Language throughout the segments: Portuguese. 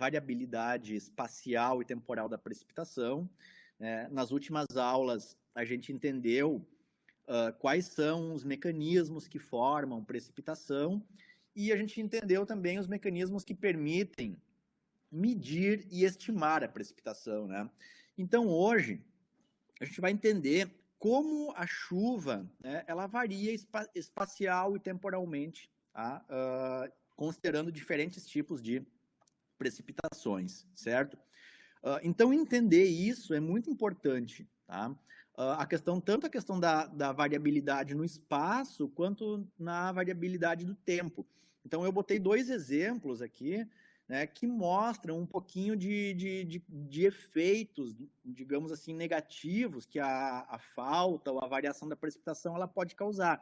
variabilidade espacial e temporal da precipitação. Nas últimas aulas, a gente entendeu quais são os mecanismos que formam precipitação e a gente entendeu também os mecanismos que permitem medir e estimar a precipitação, né? Então, hoje, a gente vai entender como a chuva, né, ela varia espacial e temporalmente, tá? Considerando diferentes tipos de precipitações, certo? Então, entender isso é muito importante, tá? Tanto a questão da variabilidade no espaço, quanto na variabilidade do tempo. Então, eu botei 2 exemplos aqui, né, que mostram um pouquinho de efeitos, digamos assim, negativos que a falta ou a variação da precipitação ela pode causar.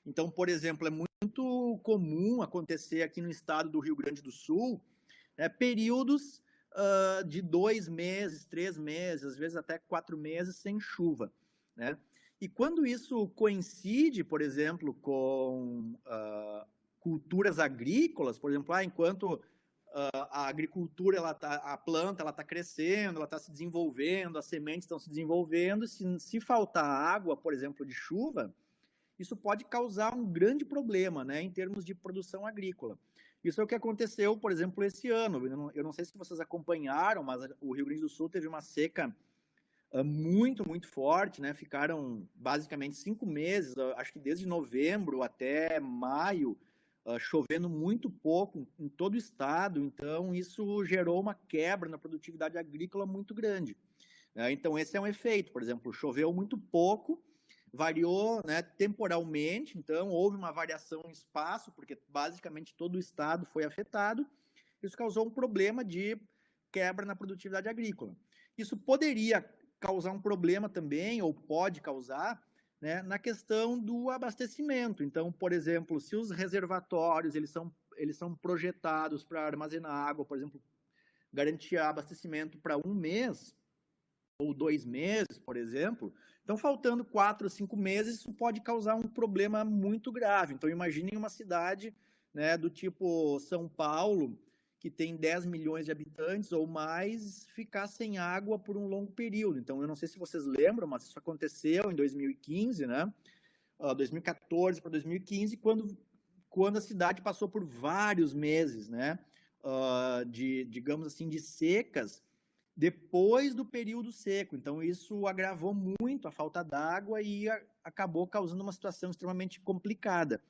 Então, por exemplo, é muito comum acontecer aqui no estado do Rio Grande do Sul, períodos de 2 meses, 3 meses, às vezes até 4 meses sem chuva, né? E quando isso coincide, por exemplo, com culturas agrícolas, por exemplo, enquanto a agricultura, a planta está crescendo, ela está se desenvolvendo, as sementes estão se desenvolvendo, se faltar água, por exemplo, de chuva, isso pode causar um grande problema, né, em termos de produção agrícola. Isso é o que aconteceu, por exemplo, esse ano. Eu não sei se vocês acompanharam, mas o Rio Grande do Sul teve uma seca muito, muito forte, né? Ficaram basicamente 5 meses, acho que desde novembro até maio, chovendo muito pouco em todo o estado. Então, isso gerou uma quebra na produtividade agrícola muito grande. Então, esse é um efeito. Por exemplo, choveu muito pouco, variou, né, temporalmente, então houve uma variação em espaço, porque basicamente todo o estado foi afetado. Isso causou um problema de quebra na produtividade agrícola. Isso poderia causar um problema também, ou pode causar, né, na questão do abastecimento. Então, por exemplo, se os reservatórios eles são projetados para armazenar água, por exemplo, garantir abastecimento para 1 mês, ou 2 meses, por exemplo, então faltando 4, 5 meses, isso pode causar um problema muito grave. Então imaginem uma cidade, né, do tipo São Paulo, que tem 10 milhões de habitantes ou mais, ficar sem água por um longo período. Então eu não sei se vocês lembram, mas isso aconteceu em 2015, né, 2014 para 2015, quando a cidade passou por vários meses, né, digamos assim, de secas, depois do período seco. Então, isso agravou muito a falta d'água e acabou causando uma situação extremamente complicada,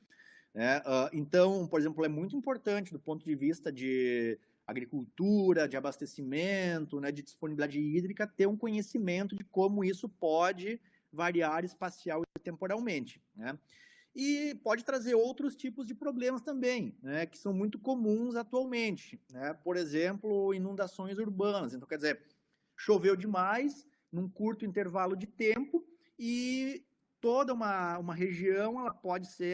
né? Então, por exemplo, é muito importante do ponto de vista de agricultura, de abastecimento, né, de disponibilidade hídrica, ter um conhecimento de como isso pode variar espacial e temporalmente, né? E pode trazer outros tipos de problemas também, né, que são muito comuns atualmente, né? Por exemplo, inundações urbanas. Então, quer dizer, choveu demais num curto intervalo de tempo e toda uma região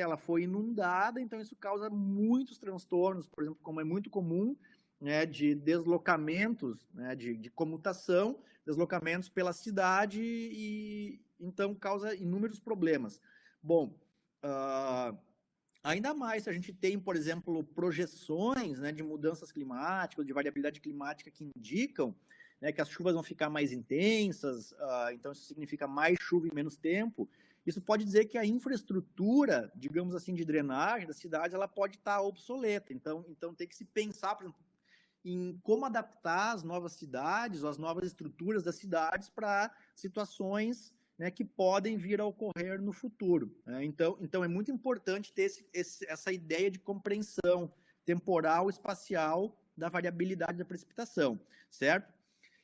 ela foi inundada, então isso causa muitos transtornos, por exemplo, como é muito comum, né, de deslocamentos, né, de comutação, deslocamentos pela cidade, e então causa inúmeros problemas. Bom, ainda mais se a gente tem, por exemplo, projeções, né, de mudanças climáticas, de variabilidade climática que indicam, né, que as chuvas vão ficar mais intensas, então isso significa mais chuva em menos tempo. Isso pode dizer que a infraestrutura, digamos assim, de drenagem das cidades, ela pode estar obsoleta. Então tem que se pensar, por exemplo, em como adaptar as novas cidades, ou as novas estruturas das cidades para situações, né, que podem vir a ocorrer no futuro, né? Então é muito importante ter essa ideia de compreensão temporal e espacial da variabilidade da precipitação, certo?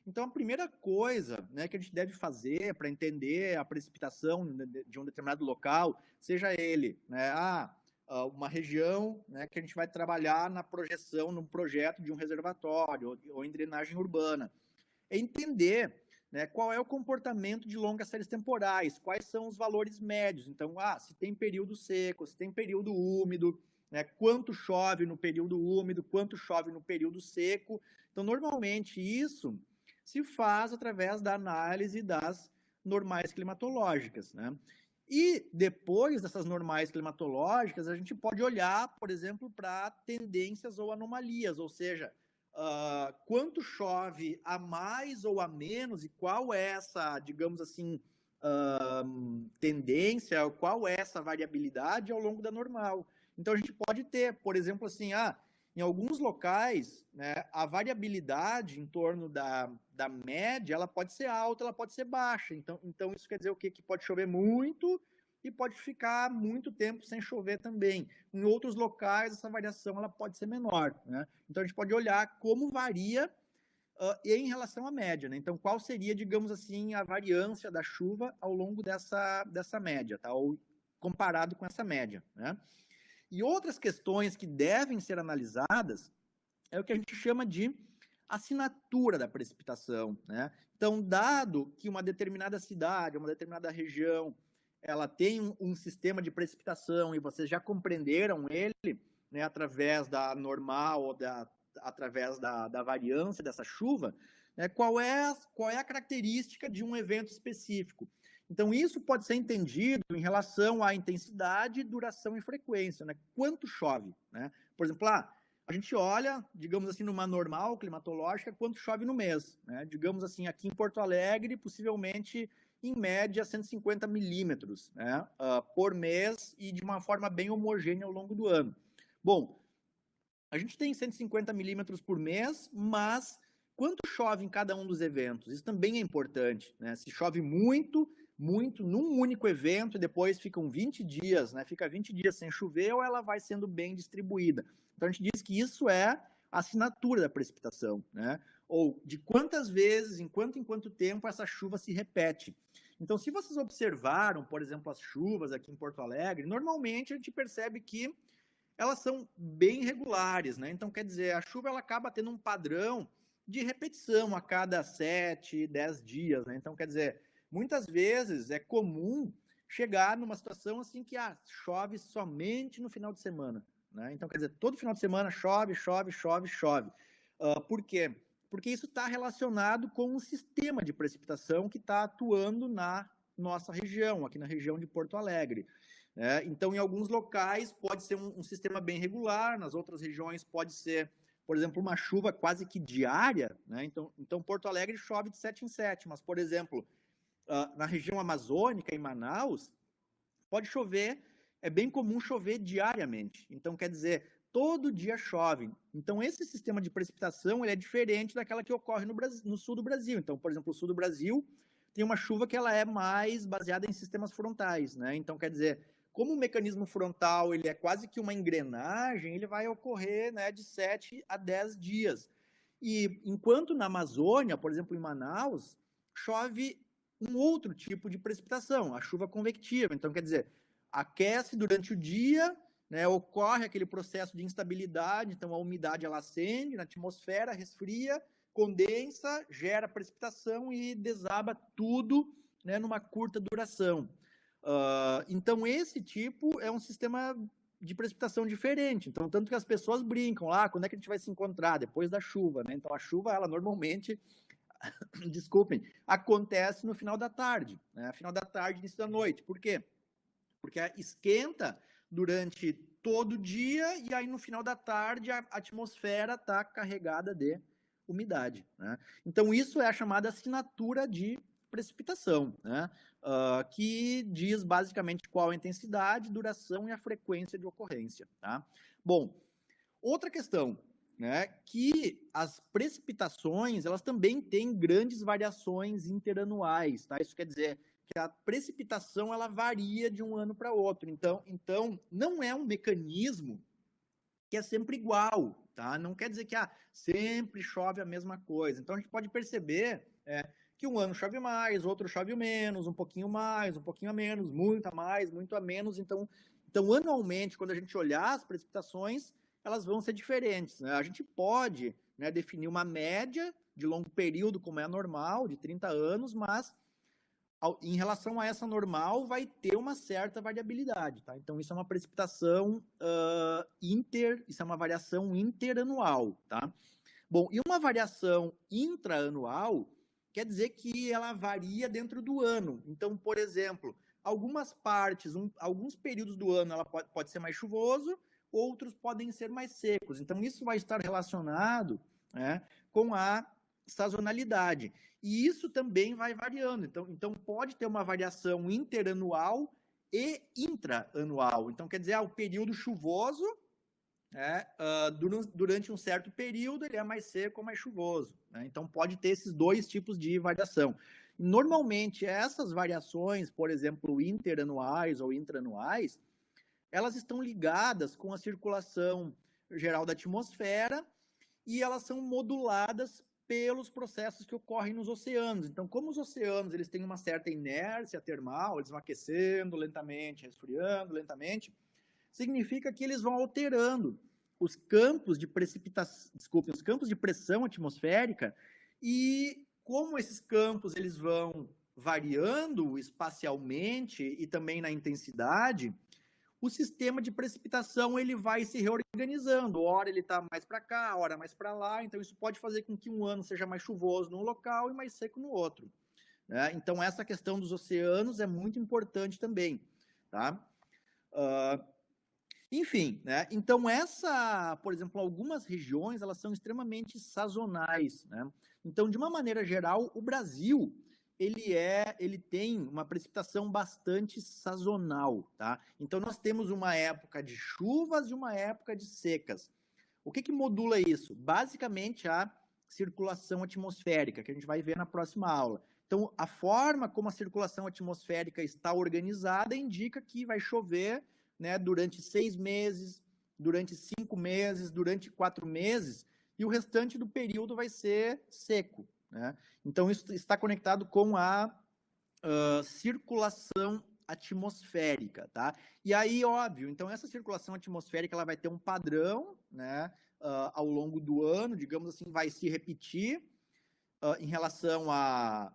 Então, a primeira coisa, né, que a gente deve fazer para entender a precipitação de um determinado local, seja ele, né, uma região, né, que a gente vai trabalhar na projeção, num projeto de um reservatório ou em drenagem urbana, é entender, né, qual é o comportamento de longas séries temporais, quais são os valores médios. Então, se tem período seco, se tem período úmido, né, quanto chove no período úmido, quanto chove no período seco. Então, normalmente, isso se faz através da análise das normais climatológicas, né? E depois dessas normais climatológicas, a gente pode olhar, por exemplo, para tendências ou anomalias, ou seja, quanto chove a mais ou a menos e qual é essa, digamos assim, tendência, qual é essa variabilidade ao longo da normal. Então, a gente pode ter, por exemplo, assim, em alguns locais, né, a variabilidade em torno da média, ela pode ser alta, ela pode ser baixa. Então isso quer dizer o quê? Que pode chover muito e pode ficar muito tempo sem chover também. Em outros locais, essa variação ela pode ser menor, né? Então, a gente pode olhar como varia em relação à média, né? Então, qual seria, digamos assim, a variância da chuva ao longo dessa média, tá? Ou comparado com essa média, né? E outras questões que devem ser analisadas é o que a gente chama de assinatura da precipitação, né? Então, dado que uma determinada cidade, uma determinada região, ela tem um sistema de precipitação e vocês já compreenderam ele, né, através da normal ou através da variância dessa chuva, né, qual é a característica de um evento específico. Então, isso pode ser entendido em relação à intensidade, duração e frequência, né? Quanto chove, né? Por exemplo, a gente olha, digamos assim, numa normal climatológica, quanto chove no mês, né? Digamos assim, aqui em Porto Alegre, possivelmente, em média, 150 milímetros, né? Por mês e de uma forma bem homogênea ao longo do ano. Bom, a gente tem 150 milímetros por mês, mas quanto chove em cada um dos eventos? Isso também é importante, né? Se chove muito num único evento e depois ficam 20 dias, né? Fica 20 dias sem chover ou ela vai sendo bem distribuída. Então, a gente diz que isso é a assinatura da precipitação, né? Ou de quantas vezes, em quanto tempo essa chuva se repete. Então, se vocês observaram, por exemplo, as chuvas aqui em Porto Alegre, normalmente a gente percebe que elas são bem regulares, né? Então, quer dizer, a chuva ela acaba tendo um padrão de repetição a cada 7, 10 dias, né? Então, quer dizer, muitas vezes é comum chegar numa situação assim que chove somente no final de semana, né? Então, quer dizer, todo final de semana chove. Por quê? Porque isso está relacionado com o sistema de precipitação que está atuando na nossa região, aqui na região de Porto Alegre. Então, em alguns locais pode ser um sistema bem regular, nas outras regiões pode ser, por exemplo, uma chuva quase que diária, né? Então, Porto Alegre chove de 7 em 7, mas, por exemplo, na região amazônica, em Manaus, pode chover, é bem comum chover diariamente. Então, quer dizer, todo dia chove. Então, esse sistema de precipitação ele é diferente daquela que ocorre no sul do Brasil. Então, por exemplo, o sul do Brasil tem uma chuva que ela é mais baseada em sistemas frontais, né? Então, quer dizer, como o mecanismo frontal ele é quase que uma engrenagem, ele vai ocorrer, né, de 7 a 10 dias. E enquanto na Amazônia, por exemplo, em Manaus, chove um outro tipo de precipitação, a chuva convectiva. Então, quer dizer, aquece durante o dia, né, ocorre aquele processo de instabilidade, então a umidade ela ascende na atmosfera, resfria, condensa, gera precipitação e desaba tudo, né, numa curta duração. Então, esse tipo é um sistema de precipitação diferente. Então, tanto que as pessoas brincam lá, quando é que a gente vai se encontrar? Depois da chuva, né? Então, a chuva, ela normalmente, desculpem, acontece no final da tarde, né? Final da tarde, início da noite. Por quê? Porque esquenta durante todo o dia e aí no final da tarde a atmosfera está carregada de umidade, né? Então, isso é a chamada assinatura de precipitação, né? Que diz basicamente qual a intensidade, duração e a frequência de ocorrência, tá? Bom, outra questão, né, que as precipitações, elas também têm grandes variações interanuais, tá? Isso quer dizer que a precipitação, ela varia de um ano para outro. Então, não é um mecanismo que é sempre igual, tá? Não quer dizer que sempre chove a mesma coisa. Então, a gente pode perceber que um ano chove mais, outro chove menos, um pouquinho mais, um pouquinho a menos, muito a mais, muito a menos. Então anualmente, quando a gente olhar as precipitações, elas vão ser diferentes, né? A gente pode, né, definir uma média de longo período, como é a normal, de 30 anos, mas em relação a essa normal, vai ter uma certa variabilidade, tá? Então, isso é uma precipitação isso é uma variação interanual, tá? Bom, e uma variação intraanual quer dizer que ela varia dentro do ano. Então, por exemplo, algumas partes, alguns períodos do ano, ela pode ser mais chuvoso, outros podem ser mais secos. Então, isso vai estar relacionado né, com a sazonalidade. E isso também vai variando. Então pode ter uma variação interanual e intraanual. Então, quer dizer, o período chuvoso, durante um certo período, ele é mais seco ou mais chuvoso. Né? Então, pode ter esses dois tipos de variação. Normalmente, essas variações, por exemplo, interanuais ou intraanuais, elas estão ligadas com a circulação geral da atmosfera e elas são moduladas pelos processos que ocorrem nos oceanos. Então, como os oceanos eles têm uma certa inércia termal, eles vão aquecendo lentamente, resfriando lentamente, significa que eles vão alterando os campos de precipitação, os campos de pressão atmosférica, e como esses campos eles vão variando espacialmente e também na intensidade, o sistema de precipitação ele vai se reorganizando. Ora ele está mais para cá, ora mais para lá. Então isso pode fazer com que um ano seja mais chuvoso num local e mais seco no outro. Né? Então essa questão dos oceanos é muito importante também. Tá? Enfim, né? Então por exemplo, algumas regiões elas são extremamente sazonais. Né? Então, de uma maneira geral, o Brasil ele tem uma precipitação bastante sazonal, tá? Então, nós temos uma época de chuvas e uma época de secas. O que modula isso? Basicamente, a circulação atmosférica, que a gente vai ver na próxima aula. Então, a forma como a circulação atmosférica está organizada indica que vai chover, né, durante 6 meses, durante 5 meses, durante 4 meses, e o restante do período vai ser seco. Né? Então, isso está conectado com a circulação atmosférica, tá? E aí, óbvio, então essa circulação atmosférica ela vai ter um padrão, né, ao longo do ano, digamos assim, vai se repetir em relação à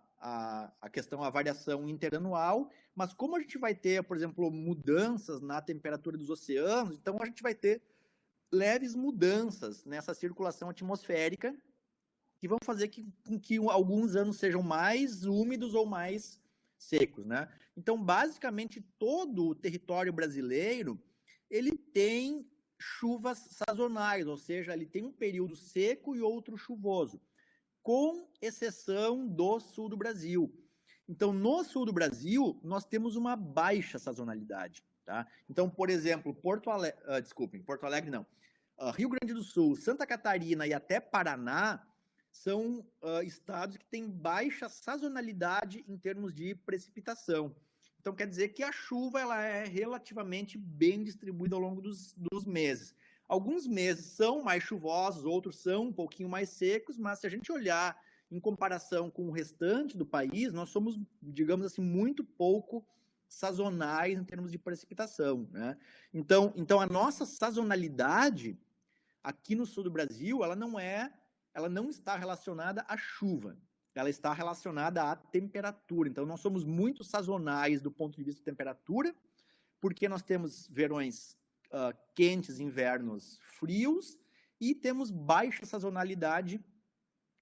questão, à variação interanual, mas como a gente vai ter, por exemplo, mudanças na temperatura dos oceanos, então a gente vai ter leves mudanças nessa circulação atmosférica, que vão fazer com que alguns anos sejam mais úmidos ou mais secos, né? Então, basicamente, todo o território brasileiro, ele tem chuvas sazonais, ou seja, ele tem um período seco e outro chuvoso, com exceção do sul do Brasil. Então, no sul do Brasil, nós temos uma baixa sazonalidade, tá? Então, por exemplo, Porto Alegre não, Rio Grande do Sul, Santa Catarina e até Paraná, são estados que têm baixa sazonalidade em termos de precipitação. Então, quer dizer que a chuva ela é relativamente bem distribuída ao longo dos meses. Alguns meses são mais chuvosos, outros são um pouquinho mais secos, mas se a gente olhar em comparação com o restante do país, nós somos, digamos assim, muito pouco sazonais em termos de precipitação. Né? Então, a nossa sazonalidade aqui no sul do Brasil, ela não está relacionada à chuva, ela está relacionada à temperatura. Então, nós somos muito sazonais do ponto de vista de temperatura, porque nós temos verões quentes, invernos frios, e temos baixa sazonalidade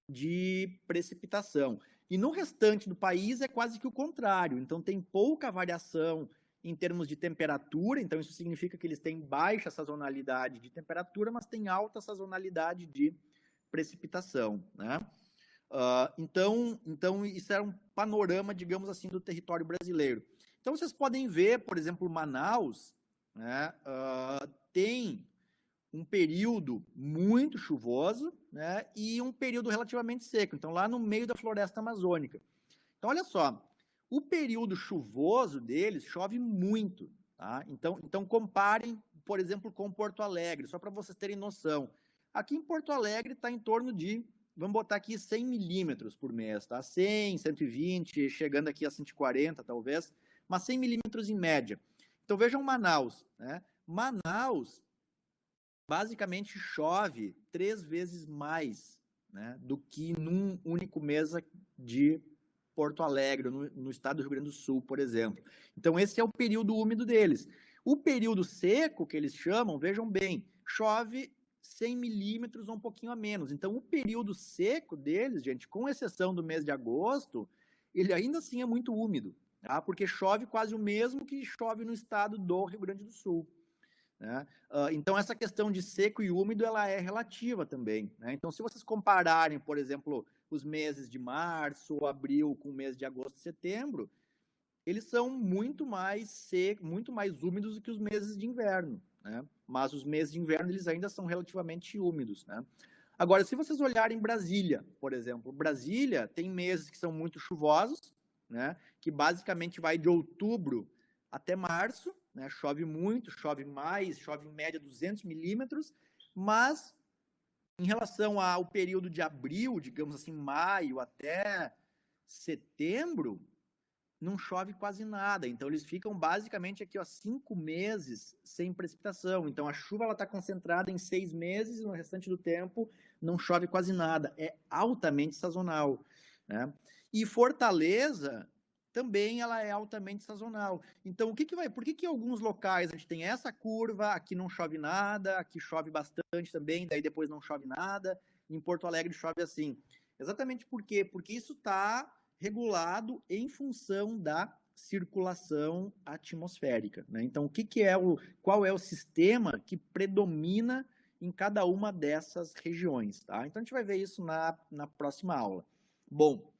de precipitação. E no restante do país é quase que o contrário. Então, tem pouca variação em termos de temperatura, então isso significa que eles têm baixa sazonalidade de temperatura, mas têm alta sazonalidade de precipitação, né? Então, isso é um panorama, digamos assim, do território brasileiro. Então, vocês podem ver, por exemplo, Manaus, né, tem um período muito chuvoso, né, e um período relativamente seco. Então, lá no meio da floresta amazônica. Então, olha só, o período chuvoso deles chove muito, tá? Então comparem, por exemplo, com Porto Alegre, só para vocês terem noção. Aqui em Porto Alegre está em torno de, vamos botar aqui 100 milímetros por mês, tá? 100, 120, chegando aqui a 140 talvez, mas 100 milímetros em média. Então vejam Manaus, né? Manaus basicamente chove 3 vezes mais, né, do que num único mês de Porto Alegre, no estado do Rio Grande do Sul, por exemplo. Então esse é o período úmido deles. O período seco, que eles chamam, vejam bem, chove 100 milímetros ou um pouquinho a menos. Então, o período seco deles, gente, com exceção do mês de agosto, ele ainda assim é muito úmido, tá? Porque chove quase o mesmo que chove no estado do Rio Grande do Sul. né? Então, essa questão de seco e úmido, ela é relativa também, né? Então, se vocês compararem, por exemplo, os meses de março ou abril com o mês de agosto e setembro, eles são muito mais secos, muito mais úmidos do que os meses de inverno, né? Mas os meses de inverno, eles ainda são relativamente úmidos, né? Agora, se vocês olharem Brasília, por exemplo, Brasília tem meses que são muito chuvosos, né? Que basicamente vai de outubro até março, né? Chove muito, chove mais, chove em média 200 milímetros, mas em relação ao período de abril, digamos assim, maio até setembro, não chove quase nada. Então, eles ficam basicamente aqui, ó, 5 meses sem precipitação. Então, a chuva está concentrada em 6 meses e no restante do tempo não chove quase nada. É altamente sazonal, né? E Fortaleza também ela é altamente sazonal. Então, por que alguns locais a gente tem essa curva, aqui não chove nada, aqui chove bastante também, daí depois não chove nada, em Porto Alegre chove assim? Exatamente por quê? Porque isso está regulado em função da circulação atmosférica, né? Então, qual é o sistema que predomina em cada uma dessas regiões, tá? Então, a gente vai ver isso na próxima aula. Bom,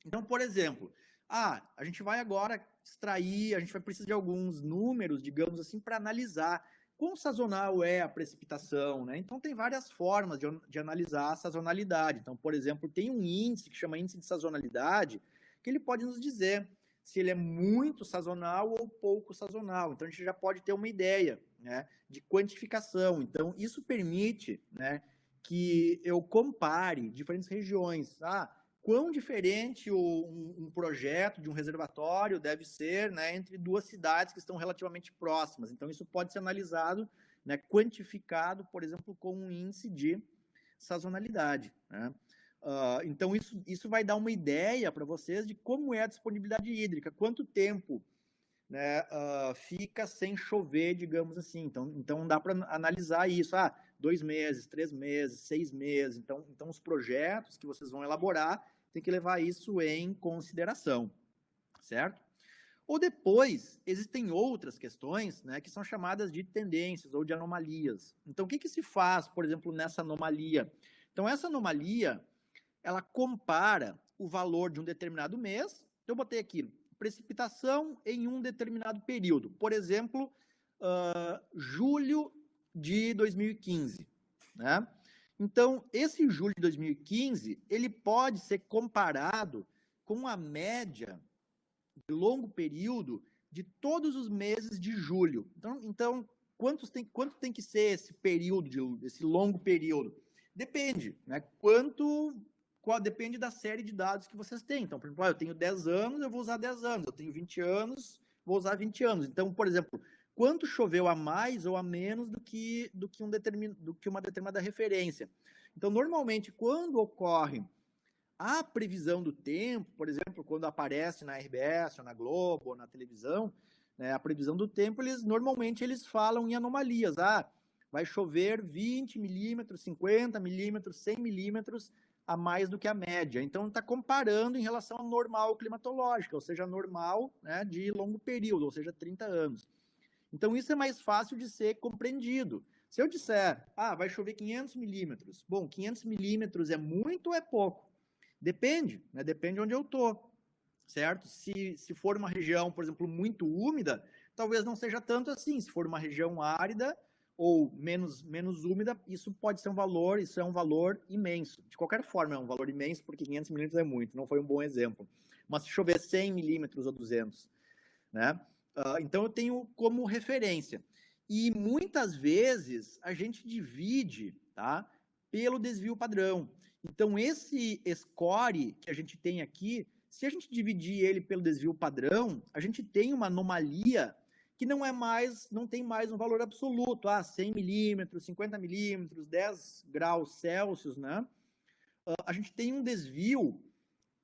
então, por exemplo, a gente vai agora extrair, a gente vai precisar de alguns números, digamos assim, para analisar quão sazonal é a precipitação, né? Então, tem várias formas de analisar a sazonalidade. Então, por exemplo, tem um índice que chama índice de sazonalidade, que ele pode nos dizer se ele é muito sazonal ou pouco sazonal. Então, a gente já pode ter uma ideia, né, de quantificação. Então, isso permite, né, que eu compare diferentes regiões. Quão diferente um projeto de um reservatório deve ser, né, entre duas cidades que estão relativamente próximas. Então, isso pode ser analisado, né, quantificado, por exemplo, com um índice de sazonalidade, né? Então, isso vai dar uma ideia para vocês de como é a disponibilidade hídrica, quanto tempo, né, fica sem chover, digamos assim. Então dá para analisar isso. 2 meses, 3 meses, 6 meses. Então, os projetos que vocês vão elaborar tem que levar isso em consideração, certo? Ou depois, existem outras questões, né, que são chamadas de tendências ou de anomalias. Então, o que se faz, por exemplo, nessa anomalia? Então, essa anomalia, ela compara o valor de um determinado mês. Eu botei aqui, precipitação em um determinado período. Por exemplo, julho de 2015, né? Então, esse julho de 2015, ele pode ser comparado com a média de longo período de todos os meses de julho. Então quanto tem que ser esse período, esse longo período? Depende, né? Depende da série de dados que vocês têm. Então, por exemplo, eu tenho 10 anos, eu vou usar 10 anos. Eu tenho 20 anos, vou usar 20 anos. Então, por exemplo, quanto choveu a mais ou a menos do que uma determinada referência. Então, normalmente, quando ocorre a previsão do tempo, por exemplo, quando aparece na RBS, ou na Globo, ou na televisão, né, a previsão do tempo, normalmente eles falam em anomalias. Vai chover 20 milímetros, 50 milímetros, 100 milímetros a mais do que a média. Então, está comparando em relação ao normal climatológico, ou seja, normal, né, de longo período, ou seja, 30 anos. Então, isso é mais fácil de ser compreendido. Se eu disser, vai chover 500 milímetros, bom, 500 milímetros é muito ou é pouco? Depende, né? Depende de onde eu estou, certo? Se for uma região, por exemplo, muito úmida, talvez não seja tanto assim. Se for uma região árida ou menos úmida, isso pode ser isso é um valor imenso. De qualquer forma, é um valor imenso, porque 500 milímetros é muito, não foi um bom exemplo. Mas se chover 100 milímetros ou 200, né? Então, eu tenho como referência. E muitas vezes a gente divide, tá, pelo desvio padrão. Então, esse score que a gente tem aqui, se a gente dividir ele pelo desvio padrão, a gente tem uma anomalia que não tem mais um valor absoluto, 100 milímetros, 50 milímetros, 10 graus Celsius, né? A gente tem um desvio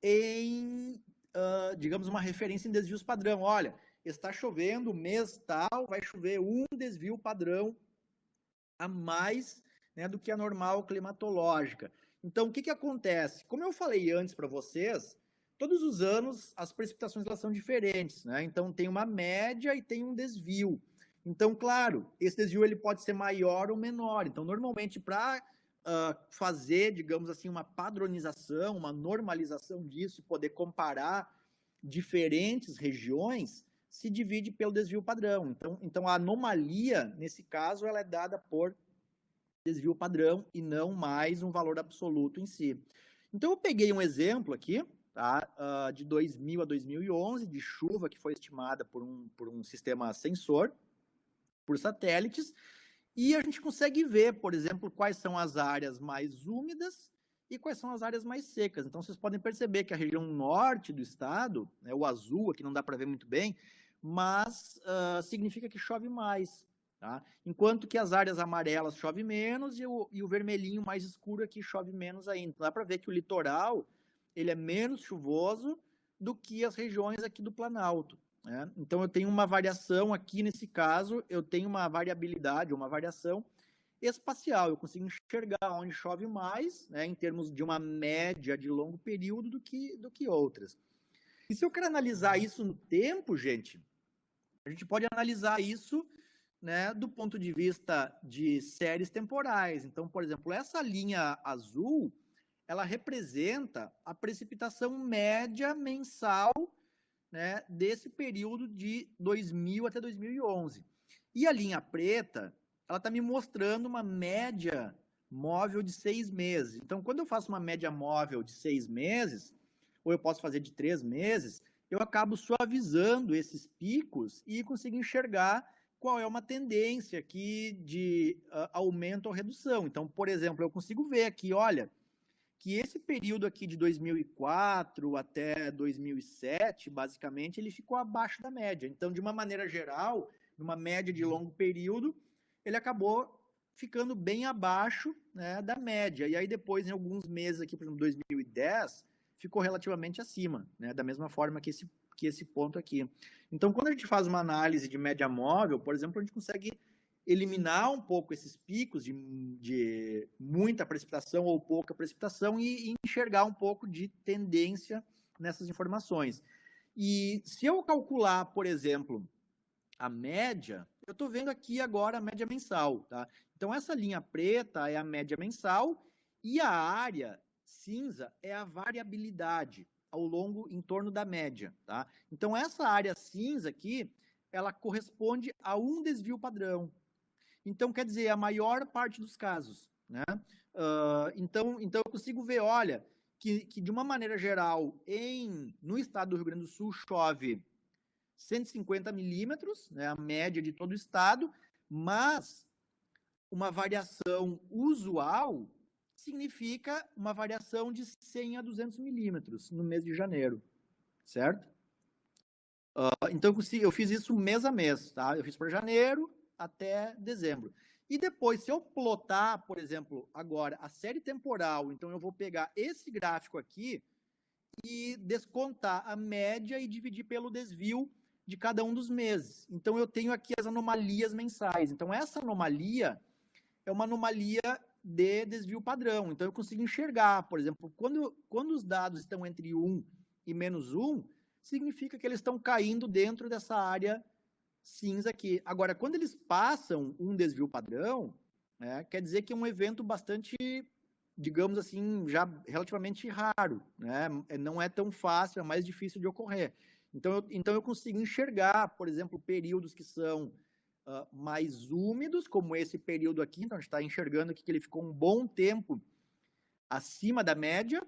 em, digamos, uma referência em desvios padrão. Olha, está chovendo, mês tal, vai chover um desvio padrão a mais, né, do que a normal climatológica. Então, o que acontece? Como eu falei antes para vocês, todos os anos as precipitações elas são diferentes, né? Então, tem uma média e tem um desvio. Então, claro, esse desvio ele pode ser maior ou menor. Então, normalmente, para fazer, digamos assim, uma padronização, uma normalização disso, poder comparar diferentes regiões, se divide pelo desvio padrão. Então, a anomalia, nesse caso, ela é dada por desvio padrão e não mais um valor absoluto em si. Então, eu peguei um exemplo aqui, tá, de 2000 a 2011, de chuva que foi estimada por um sistema sensor, por satélites, e a gente consegue ver, por exemplo, quais são as áreas mais úmidas e quais são as áreas mais secas. Então, vocês podem perceber que a região norte do estado, né, o azul aqui não dá para ver muito bem, mas significa que chove mais. Tá? Enquanto que as áreas amarelas chove menos e o vermelhinho mais escuro aqui chove menos ainda. Então, dá para ver que o litoral ele é menos chuvoso do que as regiões aqui do Planalto. Né? Então, eu tenho uma variação aqui, nesse caso, eu tenho uma variabilidade, uma variação espacial. Eu consigo enxergar onde chove mais, né, em termos de uma média de longo período do que outras. E se eu quero analisar isso no tempo, gente, a gente pode analisar isso, né, do ponto de vista de séries temporais. Então, por exemplo, essa linha azul, ela representa a precipitação média mensal, né, desse período de 2000 até 2011. E a linha preta, ela está me mostrando uma média móvel de 6 meses. Então, quando eu faço uma média móvel de 6 meses, ou eu posso fazer de 3 meses, eu acabo suavizando esses picos e consigo enxergar qual é uma tendência aqui de aumento ou redução. Então, por exemplo, eu consigo ver aqui, olha, que esse período aqui de 2004 até 2007, basicamente, ele ficou abaixo da média. Então, de uma maneira geral, numa média de longo período, ele acabou ficando bem abaixo, né, da média. E aí depois, em alguns meses aqui, por exemplo, 2010, ficou relativamente acima, né, da mesma forma que esse ponto aqui. Então, quando a gente faz uma análise de média móvel, por exemplo, a gente consegue eliminar um pouco esses picos de muita precipitação ou pouca precipitação e enxergar um pouco de tendência nessas informações. E se eu calcular, por exemplo, a média, eu estou vendo aqui agora a média mensal. Tá? Então, essa linha preta é a média mensal e a área cinza é a variabilidade ao longo, em torno da média. Tá? Então, essa área cinza aqui, ela corresponde a um desvio padrão. Então, quer dizer, a maior parte dos casos. Né? Então, eu consigo ver, olha, que de uma maneira geral, no estado do Rio Grande do Sul, chove 150 milímetros, né, a média de todo o estado, mas uma variação usual significa uma variação de 100 a 200 milímetros no mês de janeiro, certo? Então, eu fiz isso mês a mês, tá? Eu fiz para janeiro até dezembro. E depois, se eu plotar, por exemplo, agora a série temporal, então eu vou pegar esse gráfico aqui e descontar a média e dividir pelo desvio de cada um dos meses. Então, eu tenho aqui as anomalias mensais. Então, essa anomalia é uma anomalia de desvio padrão. Então, eu consigo enxergar, por exemplo, quando os dados estão entre 1 e menos 1, significa que eles estão caindo dentro dessa área cinza aqui. Agora, quando eles passam um desvio padrão, né, quer dizer que é um evento bastante, digamos assim, já relativamente raro, né? Não é tão fácil, é mais difícil de ocorrer. Então eu consigo enxergar, por exemplo, períodos que são mais úmidos, como esse período aqui. Então, a gente está enxergando aqui que ele ficou um bom tempo acima da média,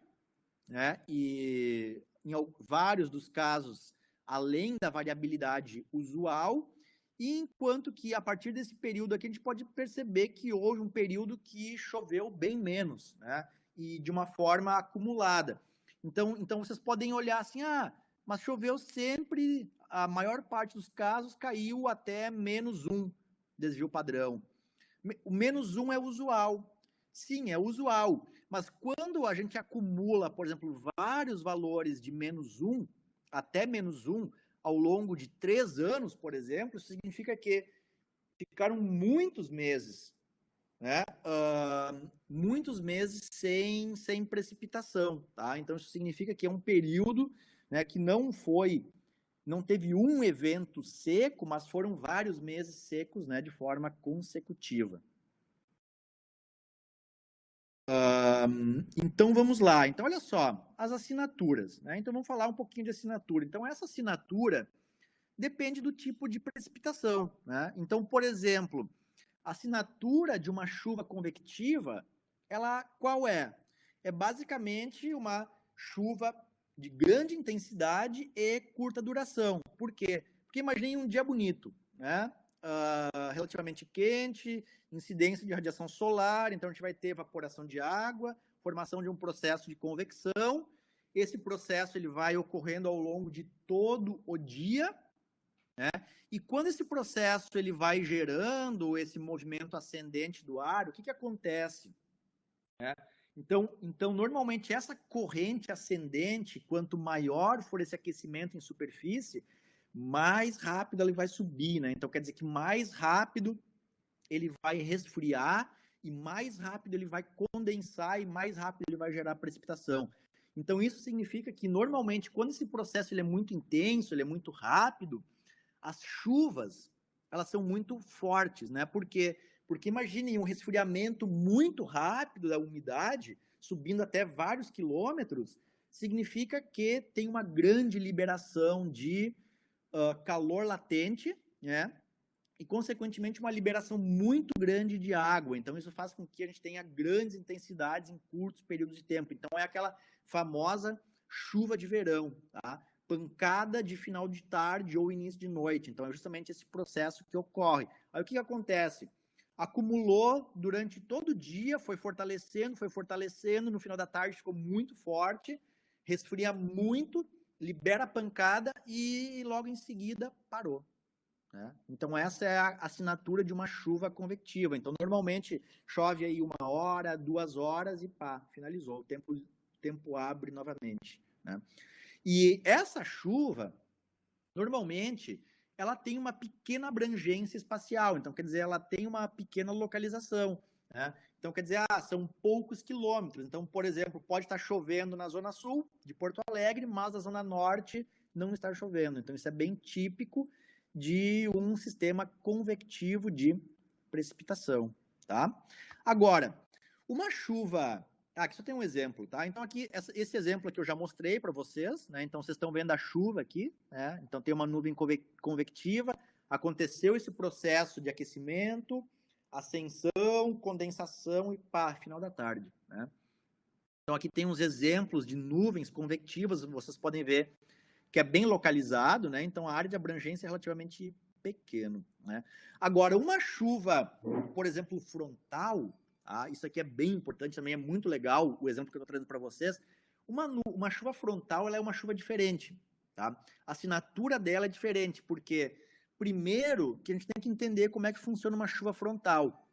né? E em vários dos casos, além da variabilidade usual, e enquanto que a partir desse período aqui a gente pode perceber que houve um período que choveu bem menos, né? E de uma forma acumulada. Então vocês podem olhar assim, mas choveu sempre, a maior parte dos casos caiu até menos 1 desvio padrão. O menos 1 é usual. Sim, é usual. Mas quando a gente acumula, por exemplo, vários valores de menos 1 até menos 1 ao longo de 3 anos, por exemplo, isso significa que ficaram muitos meses, né? Muitos meses sem precipitação. Tá? Então, isso significa que é um período, né, que não foi não teve um evento seco, mas foram vários meses secos, né, de forma consecutiva. Então, vamos lá. Então, olha só, as assinaturas, né? Então, vamos falar um pouquinho de assinatura. Então, essa assinatura depende do tipo de precipitação, né? Então, por exemplo, a assinatura de uma chuva convectiva, ela qual é? É basicamente uma chuva de grande intensidade e curta duração. Por quê? Porque imagine um dia bonito, né? Relativamente quente, incidência de radiação solar, então a gente vai ter evaporação de água, formação de um processo de convecção. Esse processo ele vai ocorrendo ao longo de todo o dia, né? E quando esse processo ele vai gerando esse movimento ascendente do ar, o que acontece? Então, normalmente, essa corrente ascendente, quanto maior for esse aquecimento em superfície, mais rápido ele vai subir, né? Então, quer dizer que mais rápido ele vai resfriar e mais rápido ele vai condensar e mais rápido ele vai gerar precipitação. Então, isso significa que, normalmente, quando esse processo ele é muito intenso, ele é muito rápido, as chuvas, elas são muito fortes, né? Porque imaginem um resfriamento muito rápido da umidade, subindo até vários quilômetros, significa que tem uma grande liberação de calor latente, né? E, consequentemente, uma liberação muito grande de água. Então, isso faz com que a gente tenha grandes intensidades em curtos períodos de tempo. Então, é aquela famosa chuva de verão, tá? Pancada de final de tarde ou início de noite. Então, é justamente esse processo que ocorre. Aí, o que acontece? Acumulou durante todo o dia, foi fortalecendo, no final da tarde ficou muito forte, resfria muito, libera a pancada e logo em seguida parou. Né? Então, essa é a assinatura de uma chuva convectiva. Então, normalmente, chove aí 1 hora, 2 horas e pá, finalizou. O tempo abre novamente. Né? E essa chuva, normalmente, ela tem uma pequena abrangência espacial. Então, quer dizer, ela tem uma pequena localização. Né? Então, quer dizer, são poucos quilômetros. Então, por exemplo, pode estar chovendo na zona sul de Porto Alegre, mas na zona norte não está chovendo. Então, isso é bem típico de um sistema convectivo de precipitação, tá? Agora, uma chuva... aqui só tem um exemplo, tá? Então, aqui, esse exemplo aqui eu já mostrei para vocês, né? Então, vocês estão vendo a chuva aqui, né? Então, tem uma nuvem convectiva, aconteceu esse processo de aquecimento, ascensão, condensação e pá, final da tarde, né? Então, aqui tem uns exemplos de nuvens convectivas, vocês podem ver que é bem localizado, né? Então, a área de abrangência é relativamente pequeno, né? Agora, uma chuva, por exemplo, frontal, tá? Isso aqui é bem importante, também é muito legal, o exemplo que eu estou trazendo para vocês. Uma chuva frontal, ela é uma chuva diferente, tá? A assinatura dela é diferente, porque, primeiro, que a gente tem que entender como é que funciona uma chuva frontal.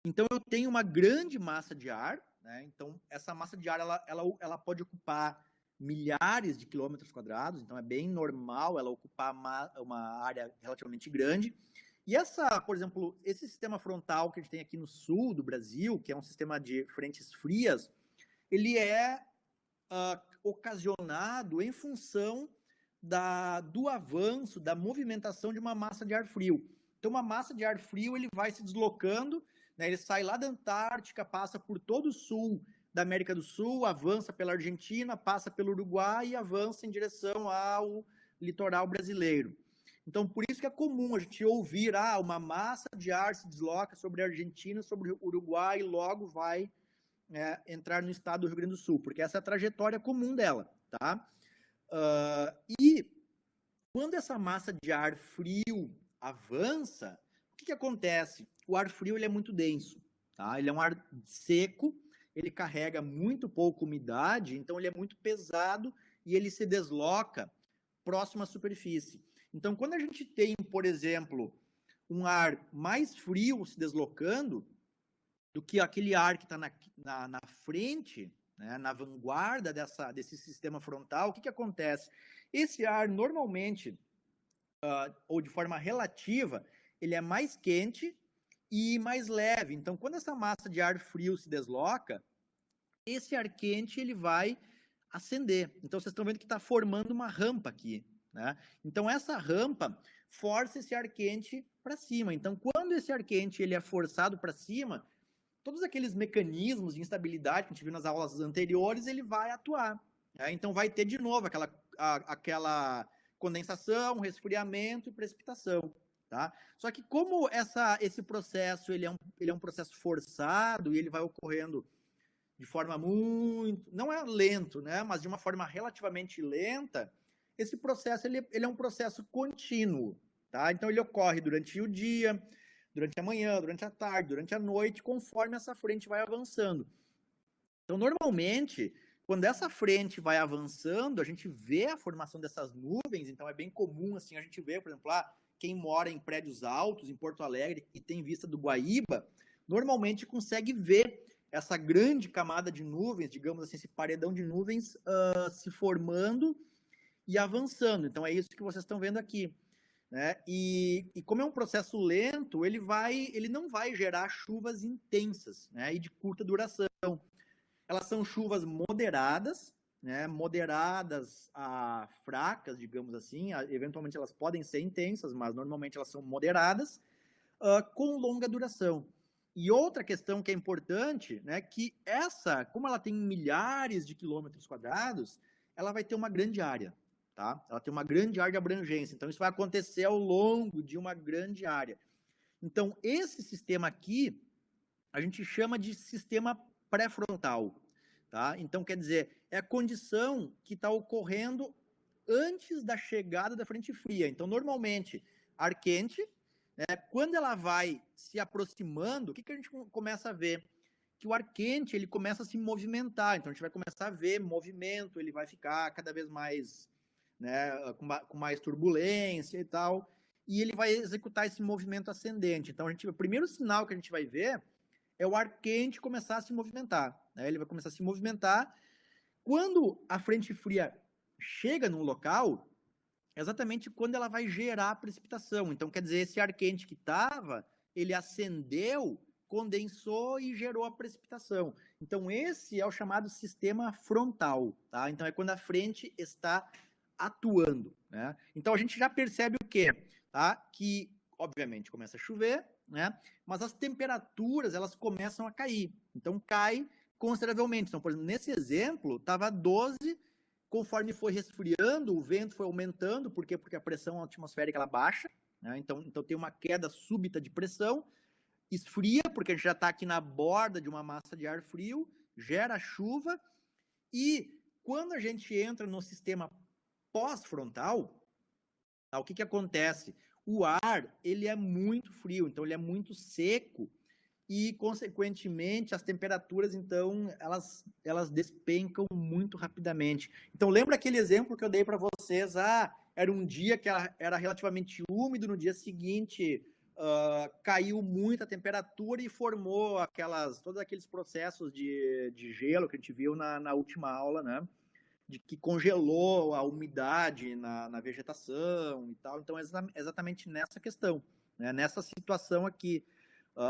Então, eu tenho uma grande massa de ar, né? Então, essa massa de ar, ela pode ocupar milhares de quilômetros quadrados, então é bem normal ela ocupar uma área relativamente grande. E por exemplo, esse sistema frontal que a gente tem aqui no sul do Brasil, que é um sistema de frentes frias, ele é ocasionado em função do avanço, da movimentação de uma massa de ar frio. Então, uma massa de ar frio, ele vai se deslocando, né, ele sai lá da Antártica, passa por todo o sul da América do Sul, avança pela Argentina, passa pelo Uruguai e avança em direção ao litoral brasileiro. Então, por isso que é comum a gente ouvir, uma massa de ar se desloca sobre a Argentina, sobre o Uruguai, e logo vai entrar no estado do Rio Grande do Sul, porque essa é a trajetória comum dela, tá? E quando essa massa de ar frio avança, o que acontece? O ar frio ele é muito denso, tá? Ele é um ar seco, ele carrega muito pouca umidade, então ele é muito pesado e ele se desloca próximo à superfície. Então, quando a gente tem, por exemplo, um ar mais frio se deslocando do que aquele ar que está na frente, né, na vanguarda desse sistema frontal, o que acontece? Esse ar, normalmente, ou de forma relativa, ele é mais quente e mais leve. Então, quando essa massa de ar frio se desloca, esse ar quente ele vai acender. Então, vocês estão vendo que está formando uma rampa aqui. né? Então, essa rampa força esse ar quente para cima. Então, quando esse ar quente ele é forçado para cima, todos aqueles mecanismos de instabilidade que a gente viu nas aulas anteriores, ele vai atuar. Né? Então, vai ter de novo aquela condensação, resfriamento e precipitação. Tá? Só que como esse processo ele é um processo forçado e ele vai ocorrendo de forma muito, não é lento, né, mas de uma forma relativamente lenta, esse processo ele é um processo contínuo, tá? Então ele ocorre durante o dia, durante a manhã, durante a tarde, durante a noite, conforme essa frente vai avançando. Então normalmente, quando essa frente vai avançando, a gente vê a formação dessas nuvens, então é bem comum assim a gente ver, por exemplo, quem mora em prédios altos, em Porto Alegre, e tem vista do Guaíba, normalmente consegue ver essa grande camada de nuvens, digamos assim, esse paredão de nuvens se formando e avançando. Então é isso que vocês estão vendo aqui. Né? E como é um processo lento, ele não vai gerar chuvas intensas, né? E de curta duração. Elas são chuvas moderadas, né? Moderadas a fracas, digamos assim. Eventualmente elas podem ser intensas, mas normalmente elas são moderadas, com longa duração. E outra questão que é importante, né, que como ela tem milhares de quilômetros quadrados, ela vai ter uma grande área, tá? Ela tem uma grande área de abrangência. Então, isso vai acontecer ao longo de uma grande área. Então, esse sistema aqui, a gente chama de sistema pré-frontal, tá? Então, quer dizer, é a condição que está ocorrendo antes da chegada da frente fria. Então, normalmente, ar quente, quando ela vai se aproximando, o que a gente começa a ver? Que o ar quente ele começa a se movimentar. Então, a gente vai começar a ver movimento, ele vai ficar cada vez mais, né, com mais turbulência e tal, e ele vai executar esse movimento ascendente. Então, o primeiro sinal que a gente vai ver é o ar quente começar a se movimentar. Né? Ele vai começar a se movimentar. Quando a frente fria chega num local, exatamente quando ela vai gerar precipitação. Então, quer dizer, esse ar quente que estava, ele acendeu, condensou e gerou a precipitação. Então, esse é o chamado sistema frontal, tá? Então, é quando a frente está atuando, né? Então, a gente já percebe o quê? Tá? Que, obviamente, começa a chover, né? Mas as temperaturas, elas começam a cair. Então, cai consideravelmente. Então, por exemplo, nesse exemplo, estava 12. Conforme foi resfriando, o vento foi aumentando, por quê? Porque a pressão atmosférica ela baixa, né? Então tem uma queda súbita de pressão, esfria, porque a gente já está aqui na borda de uma massa de ar frio, gera chuva, e quando a gente entra no sistema pós-frontal, tá, o que acontece? O ar ele é muito frio, então ele é muito seco, e, consequentemente, as temperaturas, então, elas despencam muito rapidamente. Então, lembra aquele exemplo que eu dei para vocês? Era um dia que era relativamente úmido, no dia seguinte caiu muito a temperatura e formou todos aqueles processos de gelo que a gente viu na última aula, né? De que congelou a umidade na vegetação e tal. Então, é exatamente nessa questão, né? Nessa situação aqui.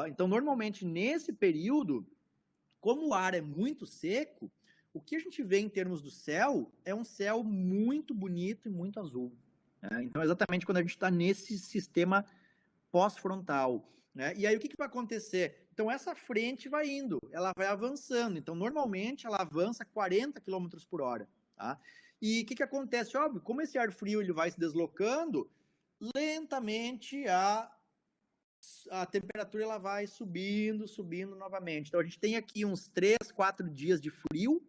Então, normalmente, nesse período, como o ar é muito seco, o que a gente vê em termos do céu é um céu muito bonito e muito azul. Né? Então, exatamente quando a gente está nesse sistema pós-frontal. Né? E aí, o que vai acontecer? Então, essa frente vai indo, ela vai avançando. Então, normalmente, ela avança 40 km por hora. Tá? E o que acontece? Óbvio, como esse ar frio ele vai se deslocando, lentamente a temperatura ela vai subindo novamente. Então, a gente tem aqui uns 3, 4 dias de frio,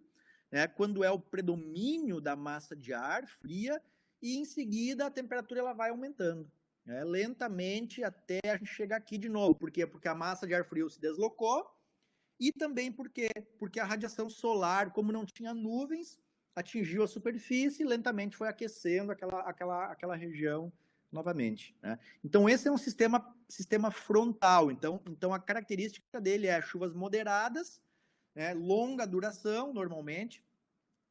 né, quando é o predomínio da massa de ar fria, e em seguida a temperatura ela vai aumentando, né, lentamente até a gente chegar aqui de novo. Por quê? Porque a massa de ar frio se deslocou, e também porque a radiação solar, como não tinha nuvens, atingiu a superfície e lentamente foi aquecendo aquela região novamente. Né? Então, esse é um sistema frontal. Então, a característica dele é chuvas moderadas, né, longa duração, normalmente.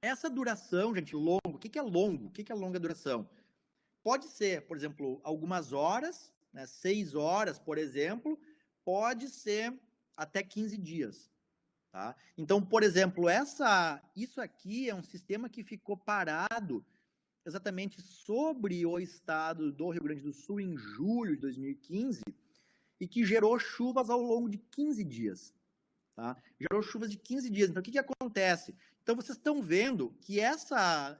Essa duração, gente, longo, o que é longo? O que é longa duração? Pode ser, por exemplo, algumas horas, né, 6 horas, por exemplo, pode ser até 15 dias. Tá? Então, por exemplo, isso aqui é um sistema que ficou parado exatamente sobre o estado do Rio Grande do Sul em julho de 2015 e que gerou chuvas ao longo de 15 dias. Tá? Gerou chuvas de 15 dias. Então, o que acontece? Então, vocês estão vendo que essa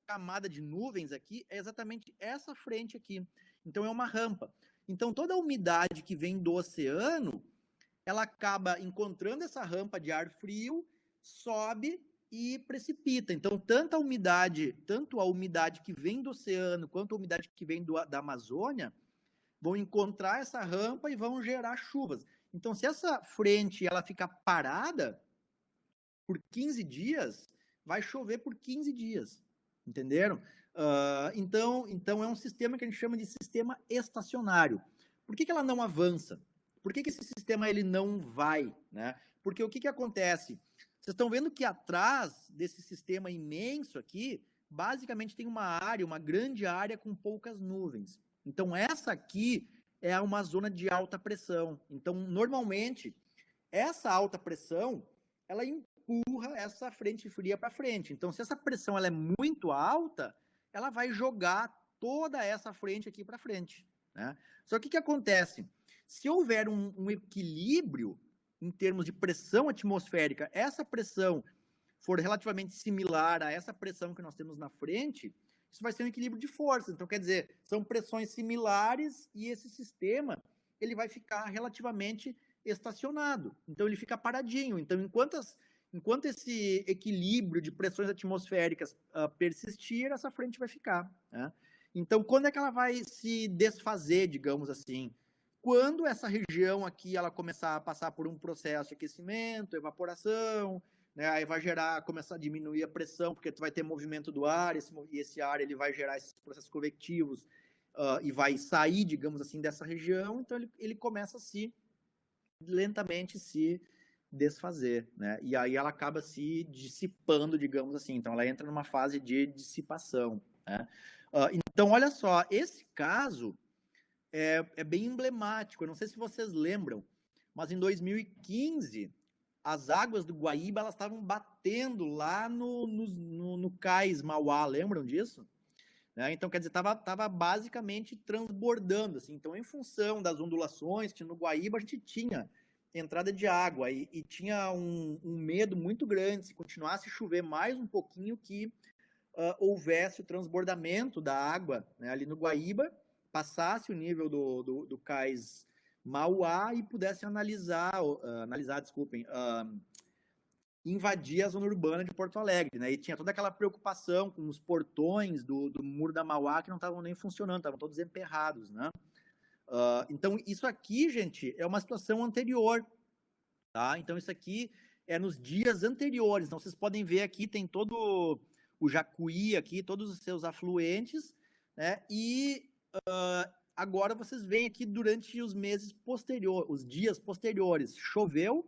camada de nuvens aqui é exatamente essa frente aqui. Então, é uma rampa. Então, toda a umidade que vem do oceano, ela acaba encontrando essa rampa de ar frio, sobe e precipita. Então, tanto a umidade que vem do oceano, quanto a umidade que vem da Amazônia, vão encontrar essa rampa e vão gerar chuvas. Então, se essa frente ela ficar parada por 15 dias, vai chover por 15 dias. Entenderam? Então, é um sistema que a gente chama de sistema estacionário. Por que ela não avança? Por que esse sistema ele não vai? Né? Porque o que acontece? Vocês estão vendo que atrás desse sistema imenso aqui, basicamente tem uma grande área com poucas nuvens. Então, essa aqui é uma zona de alta pressão. Então, normalmente, essa alta pressão, ela empurra essa frente fria para frente. Então, se essa pressão ela é muito alta, ela vai jogar toda essa frente aqui para frente. Né? Só que o que acontece? Se houver um equilíbrio em termos de pressão atmosférica, essa pressão for relativamente similar a essa pressão que nós temos na frente, isso vai ser um equilíbrio de forças. Então, quer dizer, são pressões similares e esse sistema ele vai ficar relativamente estacionado. Então, ele fica paradinho. Então, enquanto esse equilíbrio de pressões atmosféricas persistir, essa frente vai ficar. Né? Então, quando é que ela vai se desfazer, digamos assim? Quando essa região aqui ela começar a passar por um processo de aquecimento, evaporação, né, aí vai começar a diminuir a pressão, porque tu vai ter movimento do ar, e esse ar ele vai gerar esses processos convectivos e vai sair, digamos assim, dessa região, então ele começa a lentamente se desfazer, né? E aí ela acaba se dissipando, digamos assim, então ela entra numa fase de dissipação. Né? Então, olha só, esse caso é bem emblemático, eu não sei se vocês lembram, mas em 2015, as águas do Guaíba elas estavam batendo lá no cais Mauá, lembram disso? Né? Então, quer dizer, estava basicamente transbordando. Assim. Então, em função das ondulações que no Guaíba, a gente tinha entrada de água e tinha um medo muito grande, se continuasse a chover mais um pouquinho, que houvesse o transbordamento da água, né, ali no Guaíba, passasse o nível do cais Mauá e pudesse invadir a zona urbana de Porto Alegre, né? E tinha toda aquela preocupação com os portões do Muro da Mauá que não estavam nem funcionando, estavam todos emperrados, né? Então, isso aqui, gente, é uma situação anterior, tá? Então, isso aqui é nos dias anteriores. Então, vocês podem ver aqui, tem todo o Jacuí aqui, todos os seus afluentes, né? E agora vocês veem aqui durante os meses posteriores, os dias posteriores, choveu,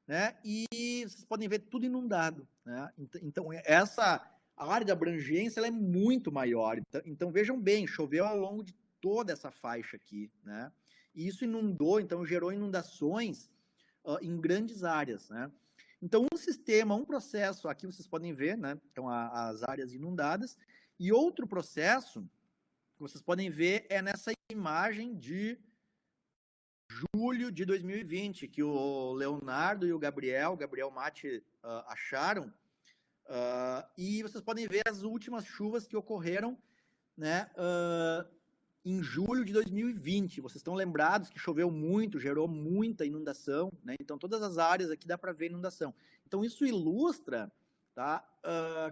né? E vocês podem ver tudo inundado, né? Então essa área de abrangência ela é muito maior. Então vejam bem, choveu ao longo de toda essa faixa aqui, né? E isso inundou, então gerou inundações em grandes áreas, né? Então um processo, aqui vocês podem ver, né? Então as áreas inundadas, e outro processo que vocês podem ver é nessa imagem de julho de 2020, que o Leonardo e o Gabriel Matti acharam, e vocês podem ver as últimas chuvas que ocorreram, né, em julho de 2020. Vocês estão lembrados que choveu muito, gerou muita inundação, né? Então todas as áreas aqui dá para ver inundação. Então isso ilustra, tá,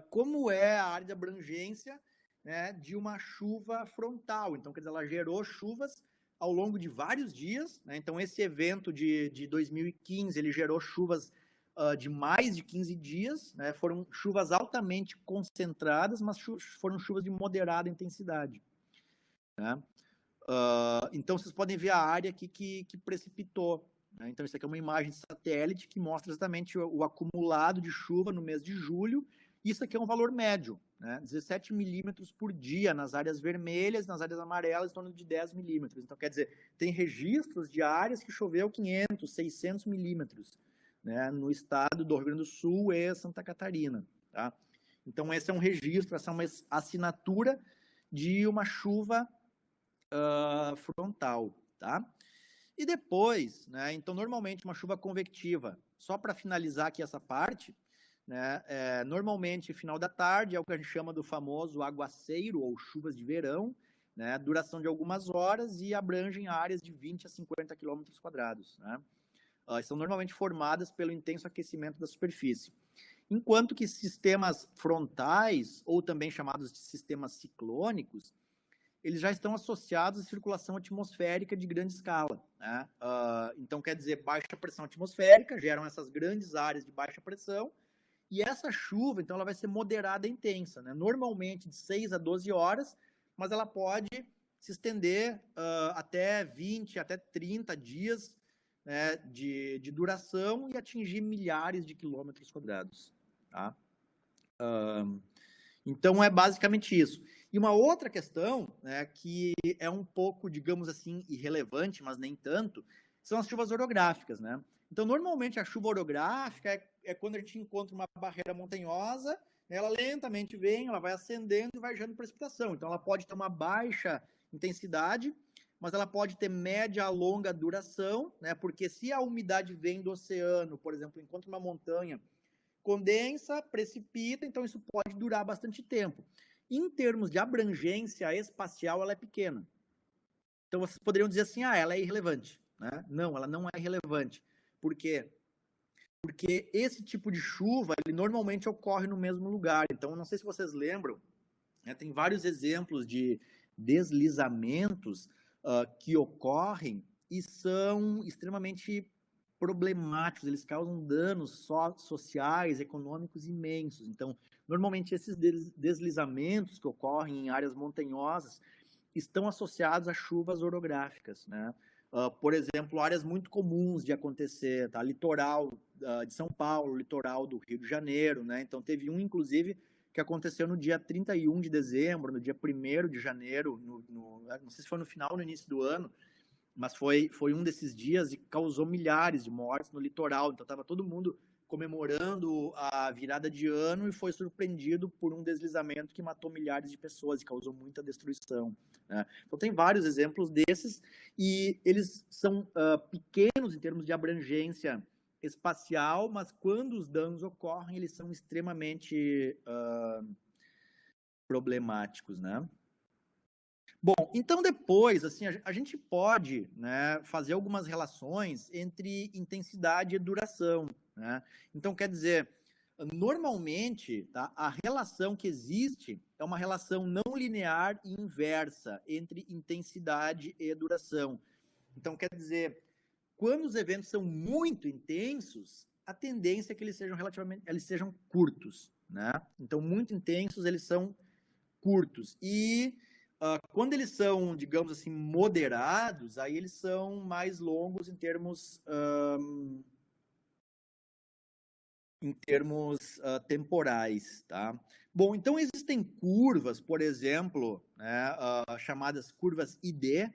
como é a área de abrangência, né, de uma chuva frontal. Então, quer dizer, ela gerou chuvas ao longo de vários dias, né? Então esse evento de 2015, ele gerou chuvas de mais de 15 dias, né? Foram chuvas altamente concentradas, mas foram chuvas de moderada intensidade. Né? Então vocês podem ver a área aqui que precipitou. Né? Então isso aqui é uma imagem de satélite que mostra exatamente o acumulado de chuva no mês de julho. Isso aqui é um valor médio, né? 17 milímetros por dia nas áreas vermelhas, nas áreas amarelas, em torno de 10 milímetros. Então, quer dizer, tem registros de áreas que choveu 500, 600 milímetros, né? No estado do Rio Grande do Sul e Santa Catarina. Tá? Então, esse é um registro, essa é uma assinatura de uma chuva frontal, tá? E depois, né, então, normalmente, uma chuva convectiva, só para finalizar aqui essa parte, né, normalmente, final da tarde, é o que a gente chama do famoso aguaceiro ou chuvas de verão, né, duração de algumas horas e abrangem áreas de 20 a 50 quilômetros quadrados, né? São normalmente formadas pelo intenso aquecimento da superfície. Enquanto que sistemas frontais, ou também chamados de sistemas ciclônicos, eles já estão associados à circulação atmosférica de grande escala, né? Então, quer dizer, baixa pressão atmosférica, geram essas grandes áreas de baixa pressão, e essa chuva, então, ela vai ser moderada e intensa, né? Normalmente de 6 a 12 horas, mas ela pode se estender até 20, até 30 dias, né, de duração e atingir milhares de quilômetros quadrados, tá? Então, é basicamente isso. E uma outra questão, né, que é um pouco, digamos assim, irrelevante, mas nem tanto, são as chuvas orográficas, né? Então, normalmente, a chuva orográfica é quando a gente encontra uma barreira montanhosa, ela lentamente vem, ela vai ascendendo e vai gerando precipitação. Então, ela pode ter uma baixa intensidade, mas ela pode ter média a longa duração, né? Porque se a umidade vem do oceano, por exemplo, encontra uma montanha, condensa, precipita, então isso pode durar bastante tempo. Em termos de abrangência espacial, ela é pequena. Então, vocês poderiam dizer assim, ela é irrelevante, né? Não, ela não é irrelevante. Por quê? Porque esse tipo de chuva, ele normalmente ocorre no mesmo lugar. Então, não sei se vocês lembram, né, tem vários exemplos de deslizamentos que ocorrem e são extremamente problemáticos, eles causam danos sociais, econômicos imensos. Então, normalmente esses deslizamentos que ocorrem em áreas montanhosas estão associados a chuvas orográficas, né? Por exemplo, áreas muito comuns de acontecer, tá? Litoral de São Paulo, litoral do Rio de Janeiro, né? Então, teve um, inclusive, que aconteceu no dia 31 de dezembro, no dia 1º de janeiro, não sei se foi no final ou no início do ano, mas foi um desses dias e causou milhares de mortes no litoral. Então, estava todo mundo comemorando a virada de ano e foi surpreendido por um deslizamento que matou milhares de pessoas e causou muita destruição, né? Então, tem vários exemplos desses e eles são pequenos em termos de abrangência espacial, mas quando os danos ocorrem, eles são extremamente problemáticos, né? Bom, então depois, assim, a gente pode, né, fazer algumas relações entre intensidade e duração, né? Então, quer dizer, normalmente, tá, a relação que existe é uma relação não linear e inversa entre intensidade e duração. Então, quer dizer, quando os eventos são muito intensos, a tendência é que eles sejam curtos, né? Então, muito intensos, eles são curtos. E quando eles são, digamos assim, moderados, aí eles são mais longos em termos temporais, tá? Bom, então existem curvas, por exemplo, né, chamadas curvas ID,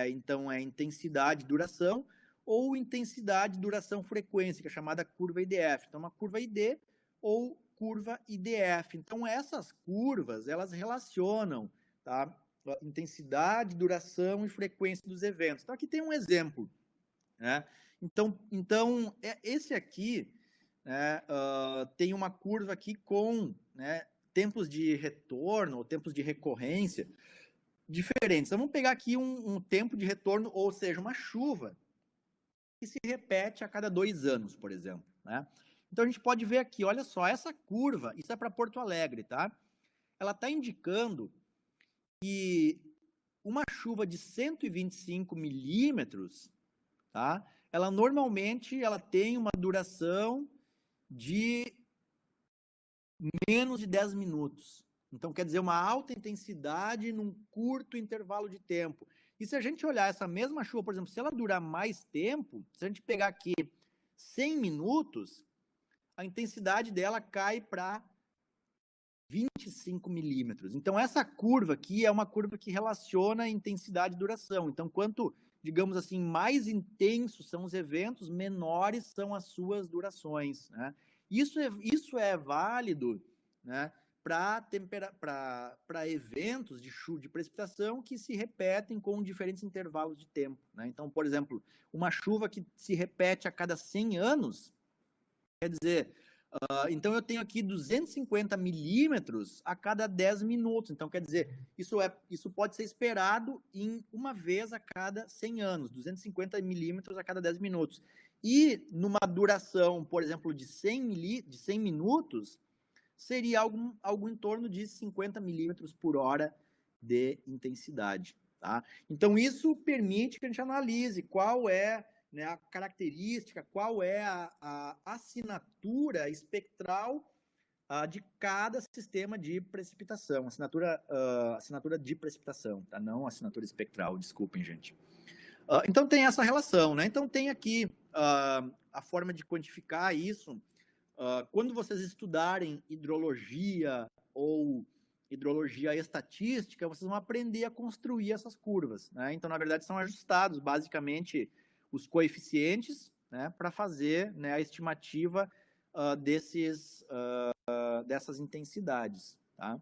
então é intensidade, duração, ou intensidade, duração, frequência, que é chamada curva IDF. Então, uma curva ID ou curva IDF. Então, essas curvas, elas relacionam, tá, intensidade, duração e frequência dos eventos. Então, aqui tem um exemplo, né? Então esse aqui, né, tem uma curva aqui com, né, tempos de retorno ou tempos de recorrência diferentes. Então, vamos pegar aqui um tempo de retorno, ou seja, uma chuva que se repete a cada 2 anos, por exemplo, né? Então, a gente pode ver aqui, olha só, essa curva, isso é para Porto Alegre, tá? Ela está indicando que uma chuva de 125 milímetros, tá? Ela normalmente tem uma duração de menos de 10 minutos. Então, quer dizer, uma alta intensidade num curto intervalo de tempo. E se a gente olhar essa mesma chuva, por exemplo, se ela durar mais tempo, se a gente pegar aqui 100 minutos, a intensidade dela cai para 25 milímetros. Então, essa curva aqui é uma curva que relaciona intensidade e duração. Então, quanto, digamos assim, mais intensos são os eventos, menores são as suas durações, né? Isso é válido, né, para eventos de precipitação que se repetem com diferentes intervalos de tempo, né? Então, por exemplo, uma chuva que se repete a cada 100 anos, quer dizer, então eu tenho aqui 250 milímetros a cada 10 minutos. Então, quer dizer, isso pode ser esperado em uma vez a cada 100 anos, 250 milímetros a cada 10 minutos. E numa duração, por exemplo, de 100 minutos, seria algo em torno de 50 milímetros por hora de intensidade. Tá? Então, isso permite que a gente analise qual é, né, a característica, qual é a assinatura espectral de cada sistema de precipitação. Assinatura de precipitação, tá? Não assinatura espectral, desculpem, gente. Então, tem essa relação, né? Então, tem aqui a forma de quantificar isso. Quando vocês estudarem hidrologia ou hidrologia estatística, vocês vão aprender a construir essas curvas, né? Então, na verdade, são ajustados, basicamente, os coeficientes, né, para fazer, né, a estimativa dessas intensidades, tá?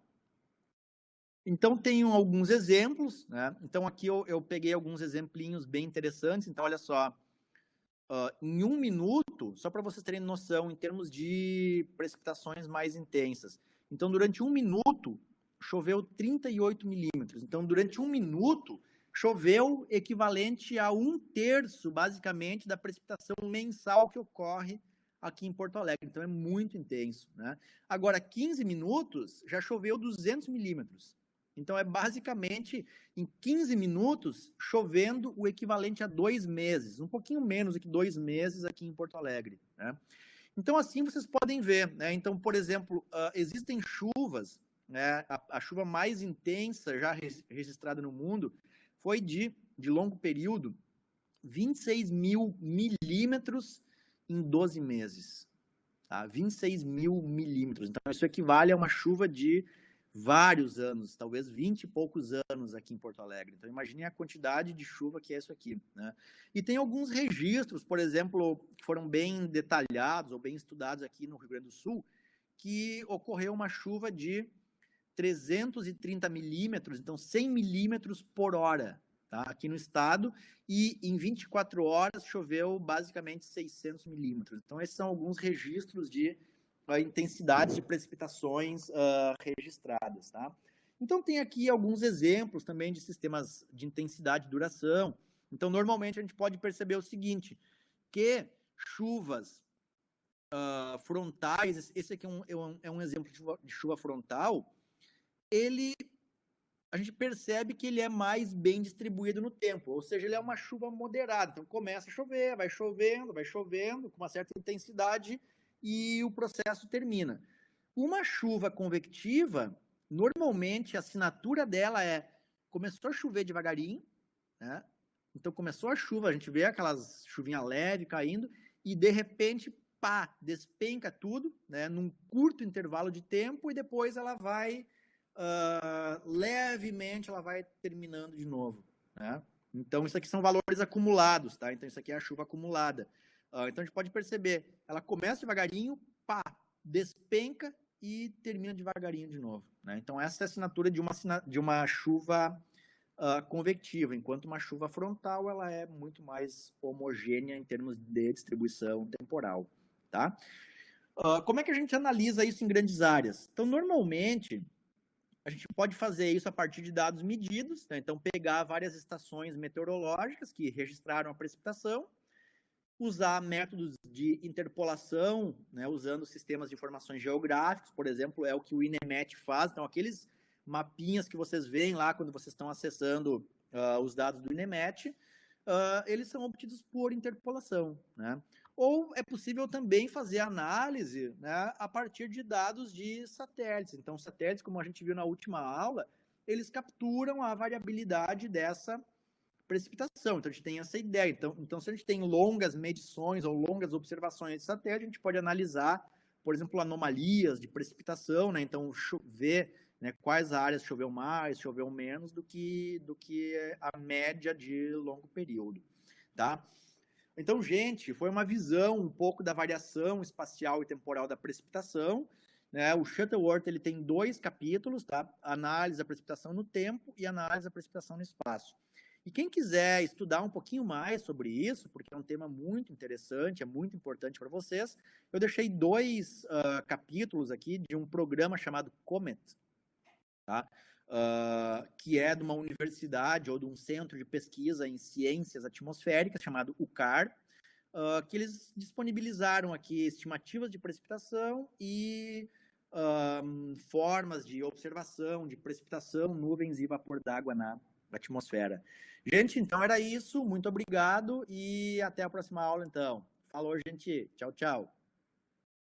Então, tenho alguns exemplos, né? Então, aqui eu peguei alguns exemplinhos bem interessantes. Então, olha só, em 1 minuto, só para vocês terem noção, em termos de precipitações mais intensas. Então, durante 1 minuto, choveu 38 milímetros. Então, durante 1 minuto, choveu equivalente a 1/3, basicamente, da precipitação mensal que ocorre aqui em Porto Alegre. Então, é muito intenso, né? Agora, 15 minutos, já choveu 200 milímetros. Então, é basicamente em 15 minutos chovendo o equivalente a 2 meses, um pouquinho menos do que 2 meses aqui em Porto Alegre, né? Então, assim vocês podem ver, né? Então, por exemplo, existem chuvas, né? A chuva mais intensa já registrada no mundo foi de longo período, 26 mil milímetros em 12 meses, tá? 26 mil milímetros. Então, isso equivale a uma chuva de vários anos, talvez 20 e poucos anos aqui em Porto Alegre. Então, imagine a quantidade de chuva que é isso aqui, né? E tem alguns registros, por exemplo, que foram bem detalhados ou bem estudados aqui no Rio Grande do Sul, que ocorreu uma chuva de 330 milímetros, então 100 milímetros por hora, tá? Aqui no estado, e em 24 horas choveu basicamente 600 milímetros. Então, esses são alguns registros de intensidades de precipitações registradas, tá? Então, tem aqui alguns exemplos também de sistemas de intensidade e duração. Então, normalmente, a gente pode perceber o seguinte, que chuvas frontais, esse aqui é um exemplo de chuva frontal, a gente percebe que ele é mais bem distribuído no tempo, ou seja, ele é uma chuva moderada. Então, começa a chover, vai chovendo, com uma certa intensidade, e o processo termina. Uma chuva convectiva, normalmente a assinatura dela começou a chover devagarinho, né? Então começou a chuva, a gente vê aquelas chuvinhas leves caindo, e de repente, pá, despenca tudo, né, num curto intervalo de tempo, e depois ela vai, levemente, ela vai terminando de novo, né? Então isso aqui são valores acumulados, tá? Então isso aqui é a chuva acumulada. Então a gente pode perceber, ela começa devagarinho, pá, despenca e termina devagarinho de novo, né? Então essa é a assinatura de uma chuva convectiva, enquanto uma chuva frontal ela é muito mais homogênea em termos de distribuição temporal, tá? Como é que a gente analisa isso em grandes áreas? Então, normalmente, a gente pode fazer isso a partir de dados medidos, né? Então, pegar várias estações meteorológicas que registraram a precipitação, usar métodos de interpolação, né, usando sistemas de informações geográficos, por exemplo, é o que o INEMET faz. Então, aqueles mapinhas que vocês veem lá quando vocês estão acessando os dados do INEMET, eles são obtidos por interpolação, né? Ou é possível também fazer análise, né, a partir de dados de satélites. Então, satélites, como a gente viu na última aula, eles capturam a variabilidade dessa precipitação. Então, a gente tem essa ideia. Então, se a gente tem longas medições ou longas observações de satélite, a gente pode analisar, por exemplo, anomalias de precipitação, né? Então, ver, né, quais áreas choveu mais, choveu menos do que a média de longo período, tá? Então, gente, foi uma visão um pouco da variação espacial e temporal da precipitação, né? O Shuttleworth ele tem 2 capítulos, tá? Análise da precipitação no tempo e análise da precipitação no espaço. E quem quiser estudar um pouquinho mais sobre isso, porque é um tema muito interessante, é muito importante para vocês, eu deixei 2 capítulos aqui de um programa chamado COMET, tá? Que é de uma universidade ou de um centro de pesquisa em ciências atmosféricas chamado UCAR, que eles disponibilizaram aqui estimativas de precipitação e formas de observação de precipitação, nuvens e vapor d'água na atmosfera. Gente, então era isso. Muito obrigado e até a próxima aula, então. Falou, gente. Tchau, tchau.